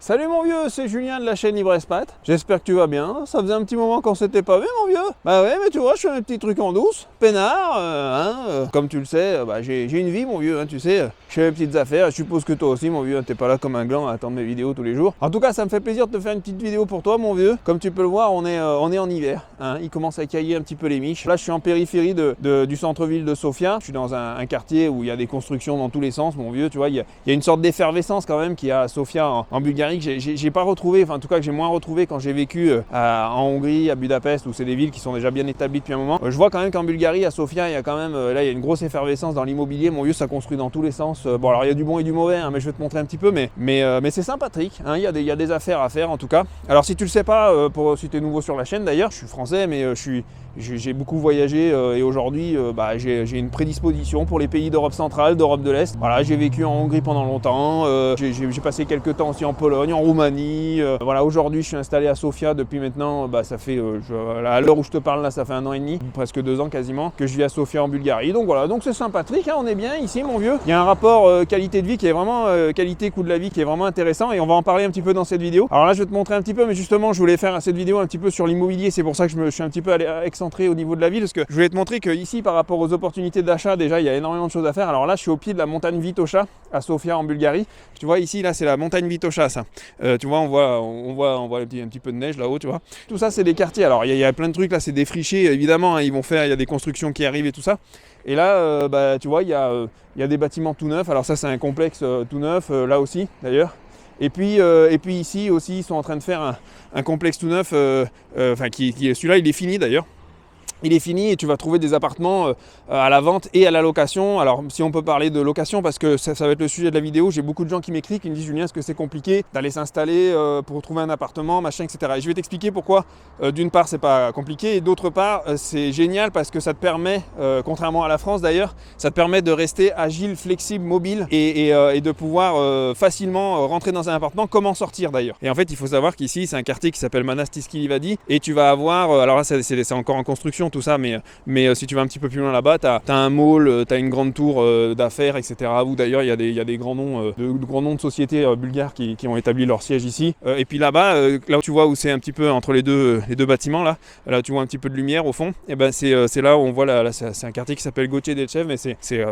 Salut mon vieux, c'est Julien de la chaîne Libre Espat. J'espère que tu vas bien. Ça faisait un petit moment qu'on s'était pas vu mon vieux. Bah ouais, mais tu vois, je fais un petit truc en douce, peinard, comme tu le sais, j'ai une vie mon vieux, tu sais. Je fais mes petites affaires, je suppose que toi aussi mon vieux, t'es pas là comme un gland à attendre mes vidéos tous les jours. En tout cas, ça me fait plaisir de te faire une petite vidéo pour toi mon vieux. Comme tu peux le voir, on est en hiver, il commence à cailler un petit peu les miches. Là, je suis en périphérie du centre-ville de Sofia. Je suis dans un quartier où il y a des constructions dans tous les sens mon vieux, tu vois, il y a une sorte d'effervescence quand même qu'il y a à Sofia en Bulgarie. J'ai pas retrouvé, enfin en tout cas que j'ai moins retrouvé quand j'ai vécu en Hongrie, à Budapest, où c'est des villes qui sont déjà bien établies depuis un moment. Je vois quand même qu'en Bulgarie, à Sofia, il y a quand même, là il y a une grosse effervescence dans l'immobilier, mon vieux, ça construit dans tous les sens. Bon alors il y a du bon et du mauvais, mais je vais te montrer un petit peu, mais c'est sympathique, il y a des affaires à faire en tout cas. Alors si tu le sais pas, si tu es nouveau sur la chaîne d'ailleurs, je suis français, mais j'ai beaucoup voyagé et aujourd'hui j'ai une prédisposition pour les pays d'Europe centrale, d'Europe de l'Est. Voilà, j'ai vécu en Hongrie pendant longtemps, j'ai passé quelques temps aussi en Pologne, en Roumanie. Voilà, aujourd'hui je suis installé à Sofia depuis maintenant, ça fait, à l'heure où je te parle là, ça fait 1 an et demi, presque 2 ans quasiment, que je vis à Sofia en Bulgarie. Donc voilà, donc c'est sympathique, on est bien ici mon vieux. Il y a un rapport qualité de vie qui est vraiment, qualité-coût de la vie qui est vraiment intéressant et on va en parler un petit peu dans cette vidéo. Alors là je vais te montrer un petit peu, mais justement je voulais faire cette vidéo un petit peu sur l'immobilier, c'est pour ça que je suis un petit peu excentré au niveau de la ville, parce que je voulais te montrer que ici par rapport aux opportunités d'achat, déjà il y a énormément de choses à faire. Alors là je suis au pied de la montagne Vitocha à Sofia en Bulgarie. Tu vois ici, là c'est la montagne Vitocha ça. Tu vois, on voit un petit peu de neige là-haut, tu vois. Tout ça c'est des quartiers. Alors il y a plein de trucs là, c'est défriché évidemment, ils vont faire, il y a des constructions qui arrivent et tout ça. Et là tu vois, il y a des bâtiments tout neufs. Alors ça c'est un complexe tout neuf, là aussi d'ailleurs. Et puis ici aussi ils sont en train de faire un complexe tout neuf, celui-là il est fini d'ailleurs. Il est fini et tu vas trouver des appartements à la vente et à la location. Alors si on peut parler de location, parce que ça va être le sujet de la vidéo, j'ai beaucoup de gens qui m'écrivent, qui me disent Julien, est-ce que c'est compliqué d'aller s'installer pour trouver un appartement, machin, etc. Et je vais t'expliquer pourquoi d'une part c'est pas compliqué et d'autre part c'est génial parce que ça te permet, contrairement à la France d'ailleurs, ça te permet de rester agile, flexible, mobile et de pouvoir facilement rentrer dans un appartement, comme en sortir d'ailleurs. Et en fait il faut savoir qu'ici c'est un quartier qui s'appelle Manastiski Livadi et tu vas avoir, alors là c'est encore en construction tout ça, mais si tu vas un petit peu plus loin là-bas, tu as un mall, tu as une grande tour d'affaires, etc. Où d'ailleurs il y a des grands noms de sociétés bulgares qui ont établi leur siège ici. Et puis là-bas, là où tu vois où c'est un petit peu entre les deux bâtiments, là tu vois un petit peu de lumière au fond, et ben c'est là où on voit, là c'est un quartier qui s'appelle Goce-Delchev, mais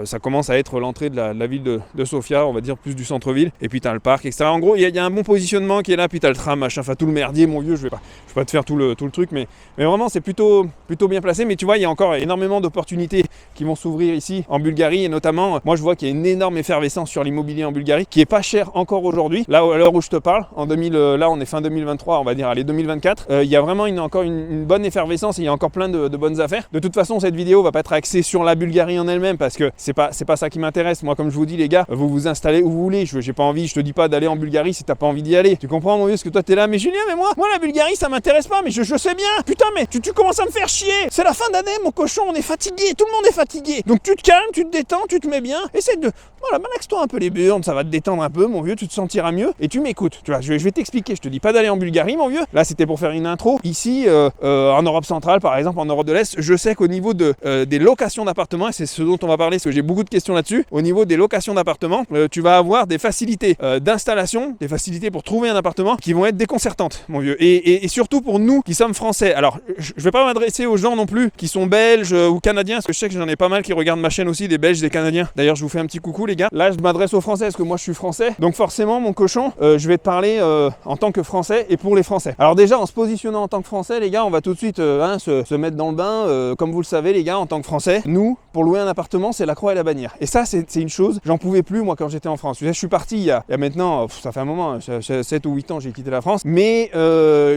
ça commence à être l'entrée de la ville de Sofia, on va dire plus du centre-ville, et puis tu as le parc, etc. En gros, il y a un bon positionnement qui est là, puis tu as le tram, machin, enfin tout le merdier, mon vieux, je vais pas te faire tout le truc, mais vraiment c'est plutôt bien placé. Mais tu vois, il y a encore énormément d'opportunités qui vont s'ouvrir ici en Bulgarie, et notamment moi je vois qu'il y a une énorme effervescence sur l'immobilier en Bulgarie qui est pas cher encore aujourd'hui, là à l'heure où je te parle, là on est fin 2023, on va dire allez 2024, il y a vraiment encore une bonne effervescence et il y a encore plein de bonnes affaires. De toute façon cette vidéo va pas être axée sur la Bulgarie en elle-même parce que c'est pas ça qui m'intéresse. Moi comme je vous dis les gars, vous vous installez où vous voulez, j'ai pas envie, je te dis pas d'aller en Bulgarie si t'as pas envie d'y aller, tu comprends mon vieux, parce que toi t'es là, mais Julien, mais moi la Bulgarie ça m'intéresse pas, mais je sais bien, putain, mais tu commences à me faire chier, c'est la fin d'année mon cochon, on est fatigué, tout le monde est fatigué, donc tu te calmes, tu te détends, tu te mets bien, essaie de, voilà, malaxe-toi un peu les burnes, ça va te détendre un peu mon vieux, tu te sentiras mieux et tu m'écoutes, tu vois, je vais t'expliquer, je te dis pas d'aller en Bulgarie mon vieux, là c'était pour faire une intro. Ici en Europe centrale par exemple, en Europe de l'Est, je sais qu'au niveau des locations d'appartements, et c'est ce dont on va parler parce que j'ai beaucoup de questions là-dessus, au niveau des locations d'appartements, tu vas avoir des facilités d'installation, des facilités pour trouver un appartement qui vont être déconcertantes mon vieux, et surtout pour nous qui sommes français. Alors je vais pas m'adresser aux gens non plus qui sont belges ou canadiens, parce que je sais que j'en ai pas mal qui regardent ma chaîne aussi, des belges, des canadiens. D'ailleurs je vous fais un petit coucou les gars. Là je m'adresse aux français parce que moi je suis français, donc forcément mon cochon, je vais te parler en tant que français et pour les français. Alors déjà en se positionnant en tant que français les gars, on va tout de suite se mettre dans le bain, comme vous le savez les gars, en tant que français, nous pour louer un appartement c'est la croix et la bannière. Et ça c'est une chose, j'en pouvais plus moi quand j'étais en France. Je suis parti il y a maintenant, ça fait un moment, 7 ou 8 ans j'ai quitté la France, mais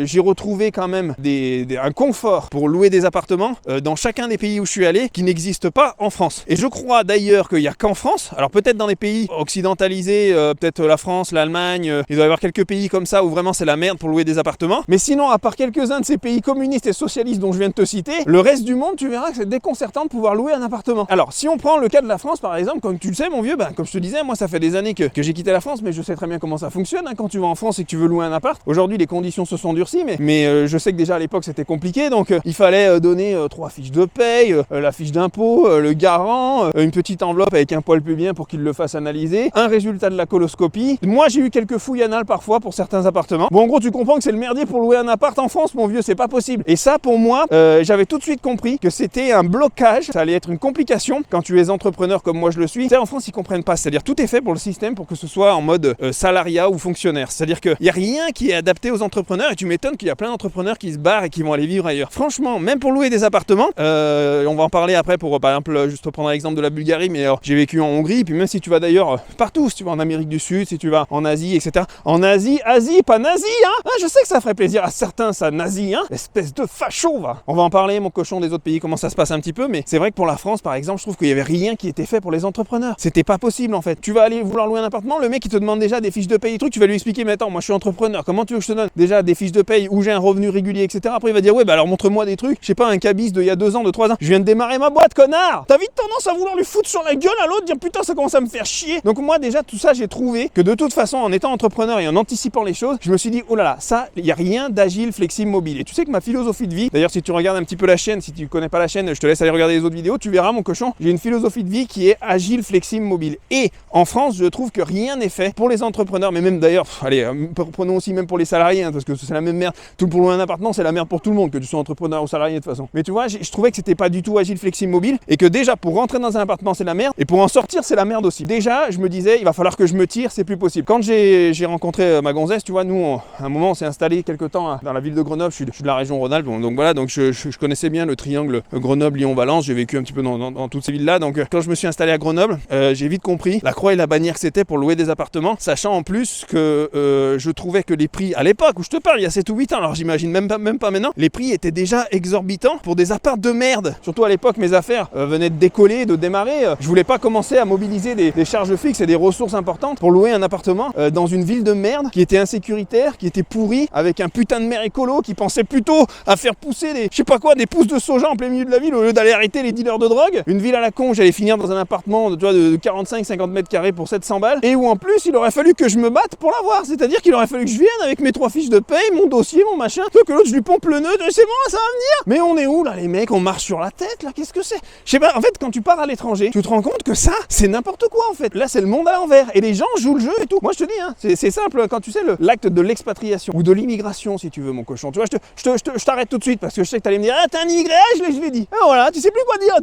j'ai retrouvé quand même un confort pour louer des appartements dans chacun des pays où je suis allé qui n'existe pas en France. Et je crois d'ailleurs qu'il n'y a qu'en France, alors peut-être dans les pays occidentalisés, peut-être la France, l'Allemagne, il doit y avoir quelques pays comme ça où vraiment c'est la merde pour louer des appartements, mais sinon à part quelques-uns de ces pays communistes et socialistes dont je viens de te citer, le reste du monde tu verras que c'est déconcertant de pouvoir louer un appartement. Alors si on prend le cas de la France par exemple, comme tu le sais mon vieux, comme je te disais, moi ça fait des années que j'ai quitté la France, mais je sais très bien comment ça fonctionne quand tu vas en France et que tu veux louer un appart. Aujourd'hui les conditions se sont durcies, mais je sais que déjà à l'époque c'était compliqué, donc il fallait donner donner 3 fiches de paye, la fiche d'impôt, le garant, une petite enveloppe avec un poil pubien pour qu'il le fasse analyser, un résultat de la coloscopie. Moi, j'ai eu quelques fouilles anales parfois pour certains appartements. Bon, en gros, tu comprends que c'est le merdier pour louer un appart en France, mon vieux, c'est pas possible. Et ça, pour moi, j'avais tout de suite compris que c'était un blocage, ça allait être une complication quand tu es entrepreneur comme moi je le suis. Tu sais, en France, ils comprennent pas. C'est-à-dire, tout est fait pour le système pour que ce soit en mode salariat ou fonctionnaire. C'est-à-dire qu'il n'y a rien qui est adapté aux entrepreneurs et tu m'étonnes qu'il y a plein d'entrepreneurs qui se barrent et qui vont aller vivre ailleurs. Franchement, même pour louer des appartements, on va en parler après pour, par exemple, juste prendre l'exemple de la Bulgarie, mais j'ai vécu en Hongrie, puis même si tu vas d'ailleurs partout, si tu vas en Amérique du Sud, si tu vas en Asie, etc. En Asie, pas nazi, hein, je sais que ça ferait plaisir à certains, ça, nazi, hein, espèce de facho, va. On va en parler, mon cochon, des autres pays, comment ça se passe un petit peu, mais c'est vrai que pour la France, par exemple, je trouve qu'il y avait rien qui était fait pour les entrepreneurs. C'était pas possible, en fait. Tu vas aller vouloir louer un appartement, le mec, il te demande déjà des fiches de paye, trucs, tu vas lui expliquer, mais attends, moi, je suis entrepreneur, comment tu veux que je te donne déjà des fiches de paye où j'ai un revenu régulier, etc. Après, il va dire, ouais, bah alors montre-moi des trucs, je sais pas, un cabis de il y a 2 ans, de 3 ans. Je viens de démarrer ma boîte, connard. T'as vite tendance à vouloir lui foutre sur la gueule à l'autre, dire putain, ça commence à me faire chier. Donc moi, déjà, tout ça, j'ai trouvé que de toute façon, en étant entrepreneur et en anticipant les choses, je me suis dit, oh là là, ça, il n'y a rien d'agile, flexible, mobile. Et tu sais que ma philosophie de vie, d'ailleurs, si tu regardes un petit peu la chaîne, si tu connais pas la chaîne, je te laisse aller regarder les autres vidéos, tu verras, mon cochon, j'ai une philosophie de vie qui est agile, flexible, mobile. Et en France, je trouve que rien n'est fait pour les entrepreneurs, mais même d'ailleurs, allez, prenons aussi même pour les salariés, hein, parce que c'est la même merde. Tout pour louer un appartement, c'est la merde pour tout le monde, que tu sois entrepreneur ou salarié de toute façon. Mais tu vois, je trouvais que c'était pas du tout agile, flexible, mobile, et que déjà, pour rentrer dans un appartement, c'est la merde, et pour en sortir, c'est la merde aussi. Déjà, je me disais, il va falloir que je me tire, c'est plus possible. Quand j'ai rencontré ma gonzesse, tu vois, nous, à un moment, on s'est installé quelque temps dans la ville de Grenoble, je suis de la région Rhône-Alpes, donc voilà, donc je connaissais bien le triangle Grenoble-Lyon-Valence, j'ai vécu un petit peu dans toutes ces villes-là, donc quand je me suis installé à Grenoble, j'ai vite compris la croix et la bannière que c'était pour louer des appartements, sachant en plus que je trouvais que les prix, à l'époque où je te parle, il y a 7 ou 8 ans, alors j'imagine même pas maintenant, les prix étaient déjà exorbitants pour des apparts de merde. Surtout à l'époque, mes affaires venaient de décoller, de démarrer, je voulais pas commencer à mobiliser des charges fixes et des ressources importantes pour louer un appartement dans une ville de merde qui était insécuritaire, qui était pourrie, avec un putain de maire écolo qui pensait plutôt à faire pousser des pousses de soja en plein milieu de la ville au lieu d'aller arrêter les dealers de drogue. Une ville à la con, j'allais finir dans un appartement de 45-50 mètres carrés pour 700 balles, et où en plus il aurait fallu que je me batte pour l'avoir, c'est-à-dire qu'il aurait fallu que je vienne avec mes 3 fiches de paye, mon dossier, mon machin, que l'autre je lui pompe le nœud, c'est bon, ça va venir. Mais on est où là les mecs, on marche sur la tête là, qu'est-ce que c'est? Je sais pas, en fait quand tu pars à l'étranger, tu te rends compte que ça, c'est n'importe quoi en fait. Là c'est le monde à l'envers, et les gens jouent le jeu et tout. Moi je te dis, hein, c'est simple, quand tu sais l'acte de l'expatriation, ou de l'immigration si tu veux mon cochon, tu vois, je t'arrête tout de suite parce que je sais que t'allais me dire, ah t'es un immigré, je l'ai dit. Ah, voilà, tu sais plus quoi dire.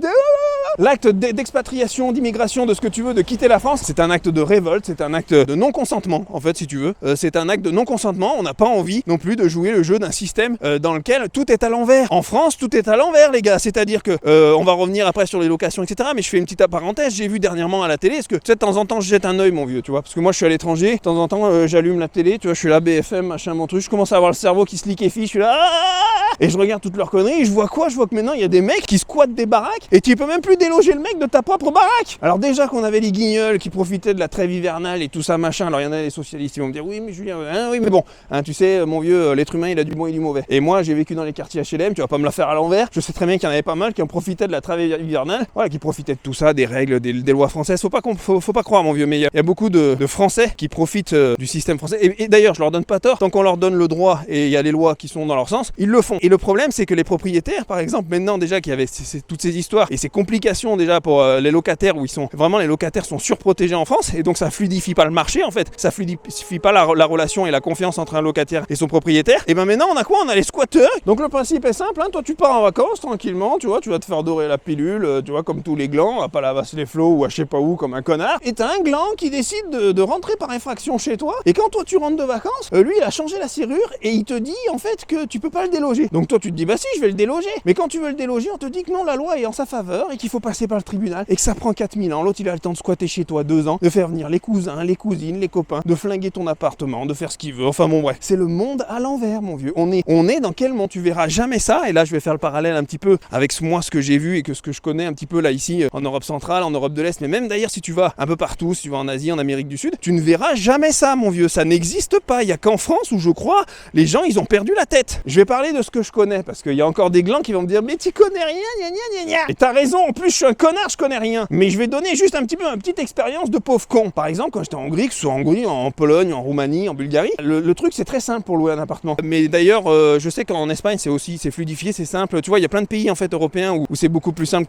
L'acte d'expatriation, d'immigration, de ce que tu veux, de quitter la France, c'est un acte de révolte, c'est un acte de non-consentement, en fait, si tu veux. C'est un acte de non-consentement, on n'a pas envie non plus de jouer le jeu d'un système dans lequel tout est à l'envers. En France, tout est à l'envers, les gars, c'est-à-dire que, on va revenir après sur les locations, etc., mais je fais une petite parenthèse, j'ai vu dernièrement à la télé, est-ce que, tu sais, de temps en temps, je jette un œil, mon vieux, tu vois, parce que moi, je suis à l'étranger, de temps en temps, j'allume la télé, tu vois, je suis là, BFM, machin, mon truc, je commence à avoir le cerveau qui se liquéfie, je suis là, et je regarde toutes leurs conneries, et je vois quoi? Je vois que maintenant, il y a des mecs qui squattent des baraques, et tu peux même plus déloger le mec de ta propre baraque. Alors déjà qu'on avait les guignols qui profitaient de la trêve hivernale et tout ça, machin, alors il y en a les socialistes, ils vont me dire, oui, mais Julien, hein, oui, mais bon, hein, tu sais, mon vieux, l'être humain, il a du bon et du mauvais. Et moi, j'ai vécu dans les quartiers HLM, tu vas pas me la faire à l'envers, je sais très bien qu'il y en avait pas mal qui en profitaient de la trêve hivernale, voilà, qui profitaient de tout ça, des règles, des lois françaises, faut pas croire, mon vieux, mais il y a beaucoup de Français qui profitent du système français, et d'ailleurs, je leur donne pas tort, tant qu'on leur donne le droit et il y a les lois qui sont dans leur sens, ils le font. Et le problème, c'est que les propriétaires, par exemple, maintenant déjà qu'il y avait toutes ces histoires et ces complications déjà pour les locataires, où les locataires sont surprotégés en France, et donc ça fluidifie pas le marché en fait, ça fluidifie pas la relation et la confiance entre un locataire et son propriétaire. Et ben maintenant on a quoi? On a les squatteurs. Donc le principe est simple, hein, toi tu pars en vacances tranquillement, tu vois, tu vas te faire dorer la pilule, tu vois, comme tous les glands, à pas la vasse les flots ou à je sais pas où comme un connard, et t'as un gland qui décide de rentrer par infraction chez toi, et quand toi tu rentres de vacances, lui il a changé la serrure et il te dit en fait que tu peux pas le déloger. Donc toi tu te dis bah si, je vais le déloger. Mais quand tu veux le déloger, on te dit que non, la loi est en sa faveur et qu'il faut passer par le tribunal et que ça prend 4000 ans. L'autre il a le temps de squatter chez toi 2 ans, de faire venir les cousins, les cousines, les copains, de flinguer ton appartement, de faire ce qu'il veut. Enfin bon bref, c'est le monde à l'envers mon vieux. On est dans quel monde? Tu verras jamais ça. Et là je vais faire le parallèle un petit peu avec ce que j'ai vu et que ce que je connais un petit peu là ici en Europe centrale, en Europe de l'Est, mais même d'ailleurs si tu vas un peu partout, si tu vas en Asie, en Amérique du Sud, tu ne verras jamais ça mon vieux. Ça n'existe pas. Il y a qu'en France où je crois les gens ils ont perdu la tête. Je vais parler de ce que je connais, parce qu'il y a encore des glands qui vont me dire mais tu connais rien, gna gna gna gna. Et t'as raison, en plus je suis un connard, je connais rien. Mais je vais donner juste un petit peu ma petite expérience de pauvre con. Par exemple, quand j'étais en Hongrie, que ce soit en Hongrie, en Pologne, en Roumanie, en Bulgarie, le truc c'est très simple pour louer un appartement. Mais d'ailleurs, je sais qu'en Espagne c'est fluidifié, c'est simple. Tu vois, il y a plein de pays en fait européens où c'est beaucoup plus simple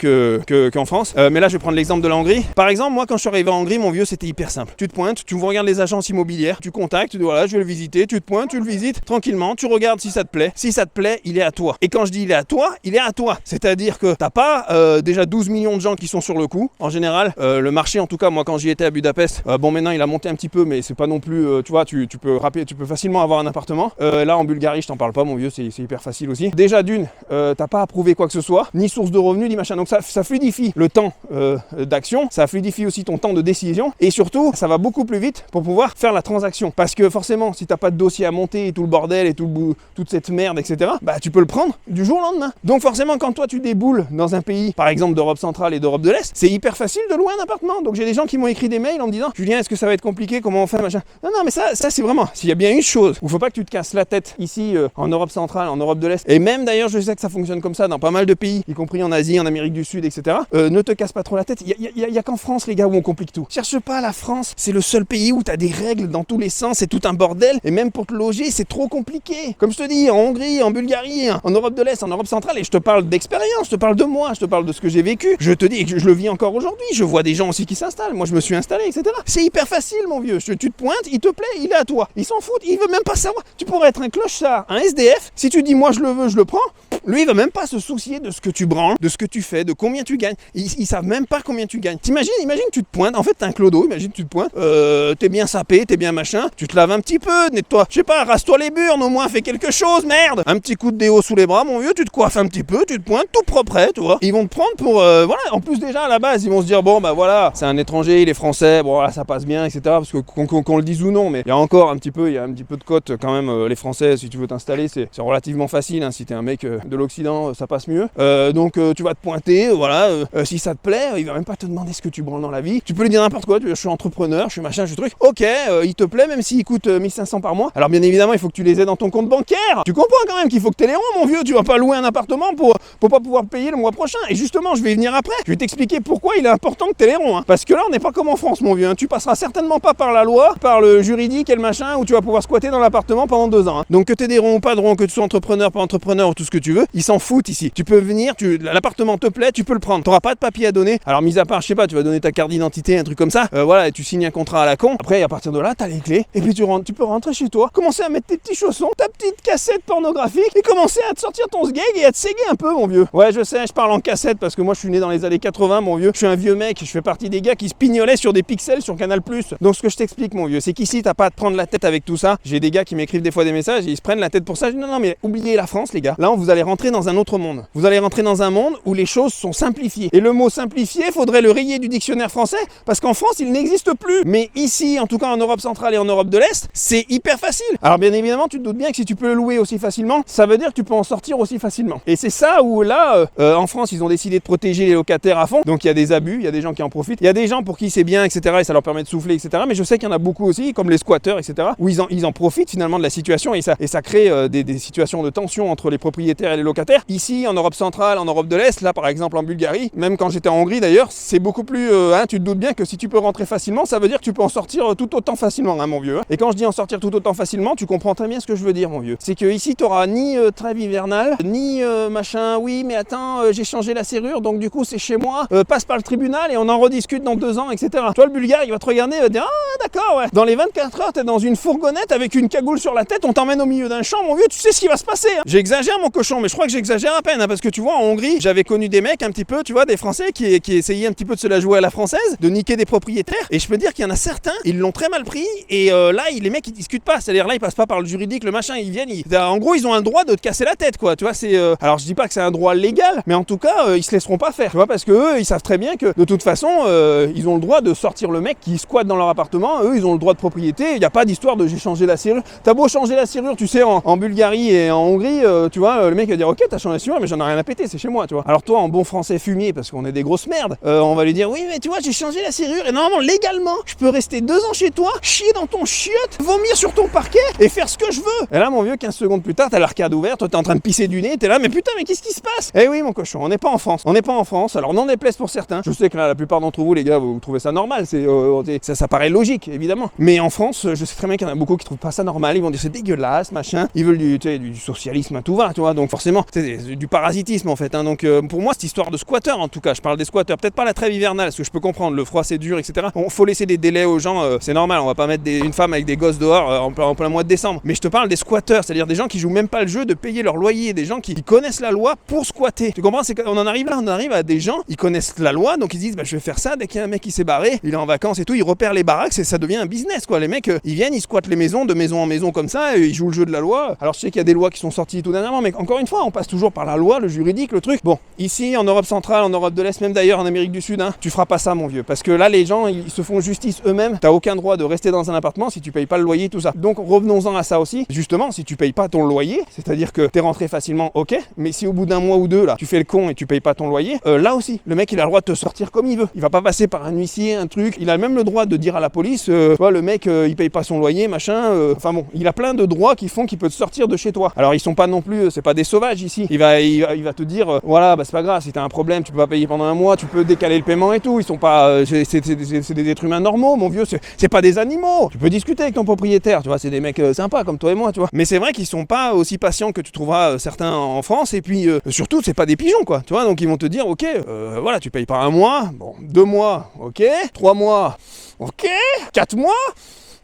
qu'en France. Mais là, je vais prendre l'exemple de la Hongrie. Par exemple, moi quand je suis arrivé en Hongrie, mon vieux, c'était hyper simple. Tu te pointes, tu regardes les agences immobilières, tu contactes, tu dis voilà, je vais le visiter, tu te pointes, tu le visites tranquillement, tu regardes si ça te plaît. Si ça te plaît, il est à toi. Et quand je dis il est à toi, il est à toi. C'est-à-dire que t'as pas déjà 12 millions de gens qui sont sur le coup. En général, le marché, en tout cas, moi quand j'y étais à Budapest, bon maintenant il a monté un petit peu, mais c'est pas non plus, tu vois, tu peux facilement avoir un appartement. Là en Bulgarie, je t'en parle pas, mon vieux, c'est hyper facile aussi. Déjà d'une, t'as pas à prouver quoi que ce soit, ni source de revenus, ni machin. Donc ça fluidifie le temps d'action, ça fluidifie aussi ton temps de décision, et surtout, ça va beaucoup plus vite pour pouvoir faire la transaction. Parce que forcément, si t'as pas de dossier à monter, et tout le bordel, et toute cette merde, etc., bah tu peux le prendre du jour au lendemain. Donc forcément, quand toi tu déboules dans un pays, par exemple d'Europe centrale et d'Europe de l'Est, c'est hyper facile de louer un appartement. Donc j'ai des gens qui m'ont écrit des mails en me disant Julien, est-ce que ça va être compliqué, comment on fait, machin. Non, mais ça c'est vraiment, s'il y a bien une chose où il faut pas que tu te casses la tête ici en Europe centrale, en Europe de l'Est, et même d'ailleurs je sais que ça fonctionne comme ça dans pas mal de pays, y compris en Asie, en Amérique du Sud, etc. Ne te casse pas trop la tête. Il y a qu'en France, les gars, où on complique tout. Cherche pas la France, c'est le seul pays où t'as des règles dans tous les sens, c'est tout un bordel, et même pour te loger, c'est trop compliqué. Comme je te dis, en Hongrie, en Bulgarie, en Europe de l'Est, en Europe centrale, et je te parle d'expérience, je te parle de moi, je te parle de ce que j'ai vécu. Je te dis, et que je le vis encore aujourd'hui, je vois des gens aussi qui s'installent, moi je me suis installé, etc. C'est hyper facile, mon vieux. Tu te pointes, il te plaît, il est à toi. Il s'en fout, il veut même pas savoir. Tu pourrais être un clochard, un SDF, si tu dis moi je le veux, je le prends, lui il va même pas se soucier de ce que tu branles, de ce que tu fais, de combien tu gagnes. Ils savent même pas combien tu gagnes. Imagine tu te pointes, en fait t'es un clodo, imagine tu te pointes, t'es bien sapé, t'es bien machin, tu te laves un petit peu, nettoie, je sais pas, rase-toi les burnes au moins, fais quelque chose, merde. Un petit coup de déo sous les bras, mon vieux, tu te coiffes un petit peu, tu te pointes tout propre, tu vois. Ils vont te prendre pour, voilà, en plus déjà à la base, ils vont se dire, bon bah voilà, c'est un étranger, il est français, bon là ça passe bien, etc. Parce que qu'on le dise ou non, mais il y a encore un petit peu de cote quand même, les Français, si tu veux t'installer, c'est relativement facile, hein, si t'es un mec de l'Occident, ça passe mieux. Donc tu vas te pointer, voilà, si ça te plaît, il va même pas te demander ce que tu branles dans la vie. Tu peux lui dire n'importe quoi, je suis entrepreneur, je suis machin, je suis truc. Ok, il te plaît, même s'il coûte 1500 par mois. Alors bien évidemment, il faut que tu les aies dans ton compte bancaire. Tu comprends quand même qu'il faut que t'aies les ronds, mon vieux. Tu vas pas louer un appartement pour pas pouvoir payer le mois prochain. Et justement, je vais y venir après. Je vais t'expliquer pourquoi il est important que t'aies les ronds. Hein. Parce que là, on n'est pas comme en France, mon vieux. Hein. Tu passeras certainement pas par la loi, par le juridique et le machin, où tu vas pouvoir squatter dans l'appartement pendant 2 ans. Hein. Donc que t'aies des ronds ou pas de ronds, que tu sois entrepreneur, pas entrepreneur ou tout ce que tu veux, ils s'en foutent ici. Tu peux venir, l'appartement te plaît, tu peux le prendre. T'auras pas de papier à donner. Alors mis à part, je sais pas, tu vas donner ta carte d'identité, un truc comme ça. Voilà, et tu signes un contrat à la con. Après, à partir de là, t'as les clés. Et puis tu peux rentrer chez toi, commencer à mettre tes petits chaussons, ta petite cassette pornographique et commencer à te sortir ton sgeg et à te séguer un peu, mon vieux. Ouais, je sais, je parle en cassette parce que moi je suis né dans les années 80, mon vieux. Je suis un vieux mec, je fais partie des gars qui se pignolaient sur des pixels sur Canal+. Donc ce que je t'explique, mon vieux, c'est qu'ici t'as pas à te prendre la tête avec tout ça. J'ai des gars qui m'écrivent des fois des messages et ils se prennent la tête pour ça. Je dis non, mais oubliez la France, les gars. Là, vous allez rentrer dans un autre monde. Vous allez rentrer dans un monde où les choses sont simplifiées. Et le mot simplifié, faudrait le rayer du dictionnaire français parce qu'en France, il n'existe plus. Mais ici, en tout cas en Europe centrale et en Europe de l'Est, c'est hyper facile. Alors bien évidemment, tu te doutes bien que si tu peux le louer aussi facilement, ça veut dire que tu peux en sortir aussi facilement. Et c'est ça où là, en France, ils ont décidé de protéger les locataires à fond. Donc il y a des abus, il y a des gens qui en profitent. Il y a des gens pour qui c'est bien, etc. et ça leur permet de souffler, etc. Mais je sais qu'il y en a beaucoup aussi, comme les squatteurs, etc. où ils en profitent finalement de la situation et ça crée des situations de tension entre les propriétaires et les locataires. Ici, en Europe centrale, en Europe de l'Est, là par exemple en Bulgarie, même quand j'étais en Hongrie d'ailleurs, c'est beaucoup plus... tu te doutes bien que si tu peux rentrer facilement, ça veut dire que tu peux en sortir tout autant facilement, hein, mon vieux. Et quand je dis en sortir tout autant facilement, tu comprends très bien ce que je veux dire, mon vieux. C'est que ici, tu n'auras ni trêve hivernale, ni machin, oui, mais attends, j'ai changé la serrure, donc du coup c'est chez moi, passe par le tribunal et on en rediscute dans 2 ans, etc. Toi, le Bulgare, il va te regarder, il va te dire, ah d'accord, ouais. Dans les 24 heures, t'es dans une fourgonnette avec une cagoule sur la tête, on t'emmène au milieu d'un champ, mon vieux, tu sais ce qui va se passer. Hein. J'exagère, mon cochon, mais je crois que j'exagère à peine, hein, parce que tu vois, en Hongrie, j'avais connu des mecs un petit peu, tu vois, des Français qui essayaient un petit peu de se la jouer à la française, de niquer des propriétaires, et je peux dire qu'il y en a certains, ils l'ont très mal pris, et là, les mecs, ils discutent pas, c'est-à-dire là, ils passent pas par le juridique, le machin, ils viennent, en gros, ils ont un droit de te casser la tête, quoi, tu vois, c'est... Alors, je dis pas que c'est un droit légal, mais en tout cas, ils se laisseront pas faire, tu vois, parce que eux, ils savent très bien que, de toute façon, ils ont le droit de sortir le mec qui squatte dans leur appartement, eux, ils ont le droit de propriété, il n'y a pas d'histoire de j'ai changé la serrure. T'as beau changer la serrure, tu sais, en Bulgarie et en Hongrie, tu vois, le mec va dire, ok, t'as changé la serrure, mais j'en ai rien à péter, c'est chez moi, tu vois. Alors toi, en bon français fumier, parce qu'on est des grosses merdes, on va lui dire, oui, mais tu vois, j'ai changé la serrure, et normalement, légalement, je peux rester 2 ans chez toi, chier dans ton chiotte, vomir sur ton parquet, et faire ce que je veux. Et là, mon vieux, 15 secondes plus tard, t'as l'arcade ouvert, toi t'es en train de pisser du nez, t'es là, mais putain, mais qu'est-ce qui se passe? Eh oui, mon cochon, on n'est pas en France. On n'est pas en France. Alors, n'en déplaise pour certains. Je sais que là, la plupart d'entre vous, les gars, vous trouvez ça normal. Ça paraît logique, évidemment. Mais en France, je sais très bien qu'il y en a beaucoup qui trouvent pas ça normal. Ils vont dire c'est dégueulasse, machin. Ils veulent du socialisme à tout va, tu vois. Donc, forcément, c'est du parasitisme, en fait. Hein. Donc, pour moi, cette histoire de squatteurs, en tout cas, je parle des squatteurs. Peut-être pas la trêve hivernale, parce que je peux comprendre. Le froid, c'est dur, etc. Bon, faut laisser des délais aux gens. C'est normal. On va pas mettre une femme avec des gosses dehors en plein mois de décembre. Mais je te parle des squatteurs, c'est-à-dire des gens qui jouent même pas le jeu de payer leur loyer, des gens qui connaissent la loi pour squatter. Tu comprends? On en arrive là, on arrive à des gens, ils connaissent la loi, donc ils disent je vais faire ça. Dès qu'il y a un mec qui s'est barré, il est en vacances et tout, il repère les baraques, ça devient un business quoi. Les mecs, ils viennent, ils squattent les maisons de maison en maison comme ça, et ils jouent le jeu de la loi. Alors je sais qu'il y a des lois qui sont sorties tout dernièrement, mais encore une fois, on passe toujours par la loi, le juridique, le truc. Bon, ici en Europe centrale, en Europe de l'Est, même d'ailleurs en Amérique du Sud, hein, tu feras pas ça mon vieux, parce que là les gens ils se font justice eux-mêmes. T'as aucun droit de rester dans un appartement si tu payes pas le loyer, tout ça. Donc revenons-en à ça aussi. Justement, si tu payes pas ton loyer, c'est-à-dire que t'es rentré facilement, ok, mais si au bout d'un mois ou deux là, tu fais le con et tu payes pas ton loyer, là aussi, le mec il a le droit de te sortir comme il veut. Il va pas passer par un huissier, un truc. Il a même le droit de dire à la police, le mec il paye pas son loyer, machin. Enfin bon, il a plein de droits qui font qu'il peut te sortir de chez toi. Alors ils sont pas non plus, c'est pas des sauvages ici. Il va te dire, voilà, c'est pas grave, si t'as un problème, tu peux pas payer pendant un mois, tu peux décaler le paiement et tout. Ils sont pas, c'est des êtres humains normaux, mon vieux. C'est pas des animaux. Tu peux discuter avec ton propriétaire, tu vois. C'est des mecs sympas comme toi et moi, tu vois. Mais c'est vrai qu'ils sont pas aussi patients que tu trouveras certains en France. Et puis surtout, c'est pas des pigeons, quoi. Tu vois, donc ils vont te dire, ok, voilà, tu payes pas un mois, bon, 2 mois, ok, 3 mois, ok, 4 mois.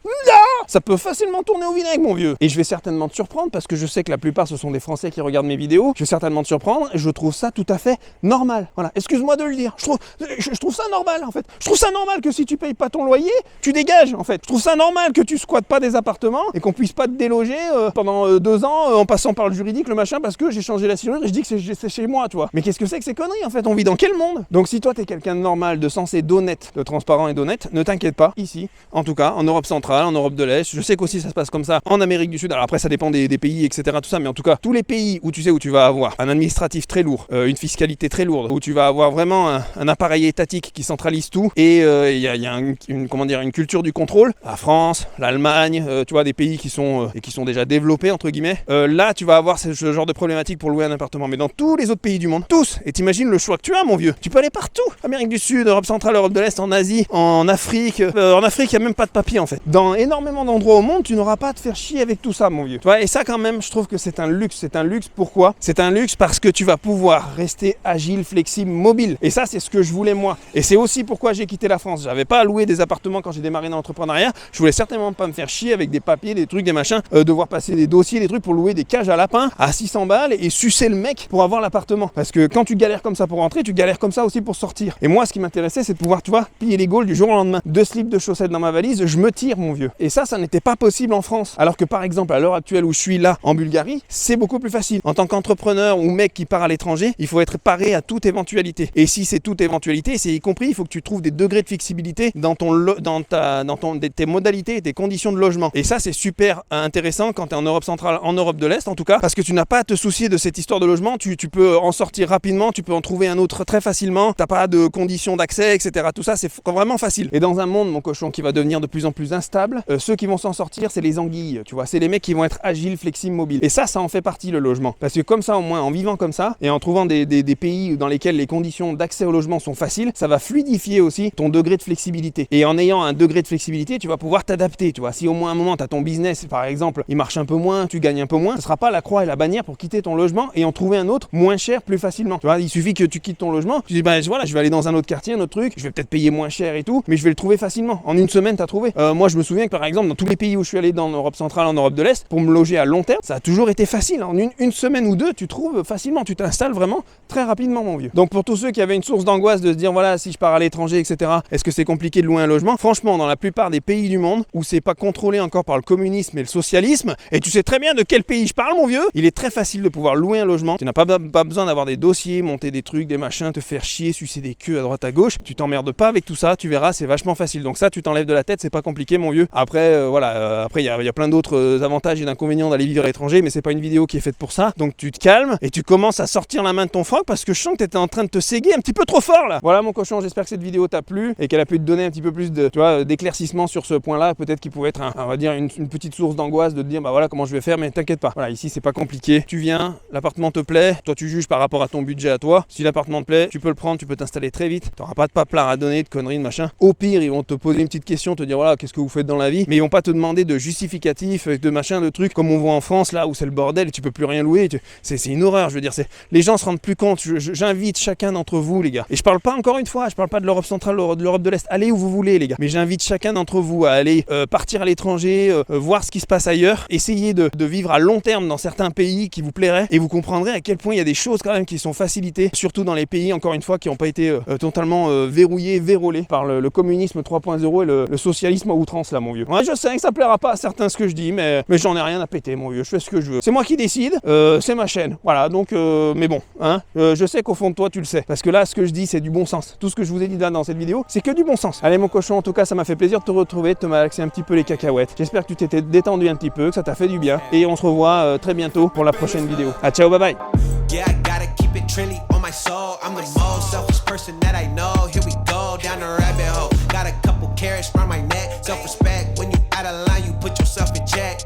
Non, ça peut facilement tourner au vinaigre mon vieux. Et je vais certainement te surprendre parce que je sais que la plupart ce sont des Français qui regardent mes vidéos. Je vais certainement te surprendre et je trouve ça tout à fait normal. Voilà, excuse-moi de le dire. Je trouve ça normal en fait. Je trouve ça normal que si tu payes pas ton loyer, tu dégages en fait. Je trouve ça normal que tu squattes pas des appartements et qu'on puisse pas te déloger pendant 2 ans en passant par le juridique, le machin, parce que j'ai changé la serrure et je dis que c'est chez moi, tu vois. Mais qu'est-ce que c'est que ces conneries en fait? On vit dans quel monde? Donc si toi t'es quelqu'un de normal, de sensé, d'honnête, de transparent et d'honnête, ne t'inquiète pas. Ici, en tout cas, en Europe centrale, en Europe de l'Est. Je sais qu'aussi ça se passe comme ça en Amérique du Sud. Alors après ça dépend des pays, etc. Tout ça, mais en tout cas tous les pays où tu sais où tu vas avoir un administratif très lourd, une fiscalité très lourde, où tu vas avoir vraiment un appareil étatique qui centralise tout, et il y a une culture du contrôle. La France, l'Allemagne, tu vois, des pays qui sont déjà développés entre guillemets. Là tu vas avoir ce genre de problématique pour louer un appartement. Mais dans tous les autres pays du monde, tous. Et t'imagines le choix que tu as, mon vieux. Tu peux aller partout. Amérique du Sud, Europe centrale, Europe de l'Est, en Asie, en Afrique. En Afrique, il n'y a même pas de papier en fait. Dans énormément d'endroits au monde, tu n'auras pas à te faire chier avec tout ça, mon vieux. Tu vois, et ça, quand même, je trouve que c'est un luxe. C'est un luxe, pourquoi? C'est un luxe parce que tu vas pouvoir rester agile, flexible, mobile. Et ça, c'est ce que je voulais, moi. Et c'est aussi pourquoi j'ai quitté la France. J'avais pas à louer des appartements quand j'ai démarré dans l'entrepreneuriat. Je voulais certainement pas me faire chier avec des papiers, des trucs, des machins, devoir passer des dossiers, des trucs pour louer des cages à lapins à 600 balles et sucer le mec pour avoir l'appartement. Parce que quand tu galères comme ça pour rentrer, tu galères comme ça aussi pour sortir. Et moi, ce qui m'intéressait, c'est de pouvoir, tu vois, plier les gaules du jour au lendemain. 2 slips de chaussettes dans ma valise, je me tire, mon vieux. Et ça n'était pas possible en France. Alors que par exemple, à l'heure actuelle où je suis là, en Bulgarie, c'est beaucoup plus facile. En tant qu'entrepreneur ou mec qui part à l'étranger, il faut être paré à toute éventualité. Et si c'est toute éventualité, c'est y compris, il faut que tu trouves des degrés de flexibilité dans tes modalités et tes conditions de logement. Et ça, c'est super intéressant quand tu es en Europe centrale, en Europe de l'Est en tout cas, parce que tu n'as pas à te soucier de cette histoire de logement. Tu peux en sortir rapidement, tu peux en trouver un autre très facilement. T'as pas de conditions d'accès, etc. Tout ça, c'est vraiment facile. Et dans un monde, mon cochon, qui va devenir de plus en plus instable, ceux qui vont s'en sortir, c'est les anguilles, tu vois, c'est les mecs qui vont être agiles, flexibles, mobiles. Et ça en fait partie, le logement. Parce que comme ça, au moins, en vivant comme ça, et en trouvant des pays dans lesquels les conditions d'accès au logement sont faciles, ça va fluidifier aussi ton degré de flexibilité. Et en ayant un degré de flexibilité, tu vas pouvoir t'adapter, tu vois. Si au moins un moment, tu as ton business, par exemple, il marche un peu moins, tu gagnes un peu moins, ce sera pas la croix et la bannière pour quitter ton logement et en trouver un autre moins cher, plus facilement. Tu vois, il suffit que tu quittes ton logement, tu dis, voilà, je vais aller dans un autre quartier, un autre truc, je vais peut-être payer moins cher et tout, mais je vais le trouver facilement. En une semaine, tu as trouvé. Moi, je me souviens que par exemple, dans tous les pays où je suis allé dans l'Europe centrale, en Europe de l'Est, pour me loger à long terme, ça a toujours été facile. En une semaine ou deux, tu trouves facilement, tu t'installes vraiment très rapidement, mon vieux. Donc pour tous ceux qui avaient une source d'angoisse de se dire, voilà, si je pars à l'étranger, etc., est-ce que c'est compliqué de louer un logement? Franchement, dans la plupart des pays du monde où c'est pas contrôlé encore par le communisme et le socialisme, et tu sais très bien de quel pays je parle, mon vieux, il est très facile de pouvoir louer un logement. Tu n'as pas besoin d'avoir des dossiers, monter des trucs, des machins, te faire chier, sucer des queues à droite à gauche. Tu t'emmerdes pas avec tout ça, tu verras, c'est vachement facile. Donc ça, tu t'enlèves de la tête, c'est pas compliqué, mon vieux. Après, voilà, après il y a plein d'autres avantages et d'inconvénients d'aller vivre à l'étranger, mais c'est pas une vidéo qui est faite pour ça. Donc tu te calmes et tu commences à sortir la main de ton froc parce que je sens que t'étais en train de te séguer un petit peu trop fort là. Voilà mon cochon, j'espère que cette vidéo t'a plu et qu'elle a pu te donner un petit peu plus de, tu vois, d'éclaircissement sur ce point-là. Peut-être qu'il pouvait être, on va dire, une petite source d'angoisse de te dire, bah voilà comment je vais faire, mais t'inquiète pas. Voilà, ici c'est pas compliqué. Tu viens, l'appartement te plaît, toi tu juges par rapport à ton budget à toi. Si l'appartement te plaît, tu peux le prendre, tu peux t'installer très vite. T'auras pas de paplard à donner, de conneries, de machin. Au pire, ils vont te poser une petite question, te dire voilà, qu'est-ce que vous faites dans la vie, mais ils vont pas te demander de justificatifs, de machin, de trucs comme on voit en France là où c'est le bordel et tu peux plus rien louer. C'est une horreur, je veux dire. Les gens se rendent plus compte. J'invite chacun d'entre vous, les gars. Et je parle pas encore une fois, je parle pas de l'Europe centrale, de l'Europe de l'Est. Allez où vous voulez, les gars. Mais j'invite chacun d'entre vous à aller partir à l'étranger, voir ce qui se passe ailleurs, essayer de vivre à long terme dans certains pays qui vous plairaient et vous comprendrez à quel point il y a des choses quand même qui sont facilitées, surtout dans les pays, encore une fois, qui n'ont pas été totalement verrouillés, vérolés par le communisme 3.0 et le socialisme à outrance là, mon vieux. Ouais, je sais que ça plaira pas à certains ce que je dis, mais j'en ai rien à péter, mon vieux. Je fais ce que je veux. C'est moi qui décide, c'est ma chaîne. Voilà, donc, mais bon, hein, je sais qu'au fond de toi, tu le sais. Parce que là, ce que je dis, c'est du bon sens. Tout ce que je vous ai dit là dans cette vidéo, c'est que du bon sens. Allez, mon cochon, en tout cas, ça m'a fait plaisir de te retrouver, de te malaxer un petit peu les cacahuètes. J'espère que tu t'étais détendu un petit peu, que ça t'a fait du bien. Et on se revoit très bientôt pour la prochaine vidéo. Ah, ciao, bye bye. Yeah, I gotta keep it trendy on my soul. I'm the most selfish person that I know. Here we go down the rabbit hole. Got a couple carrots round my neck. Self-respect when you out of line, you put yourself in check.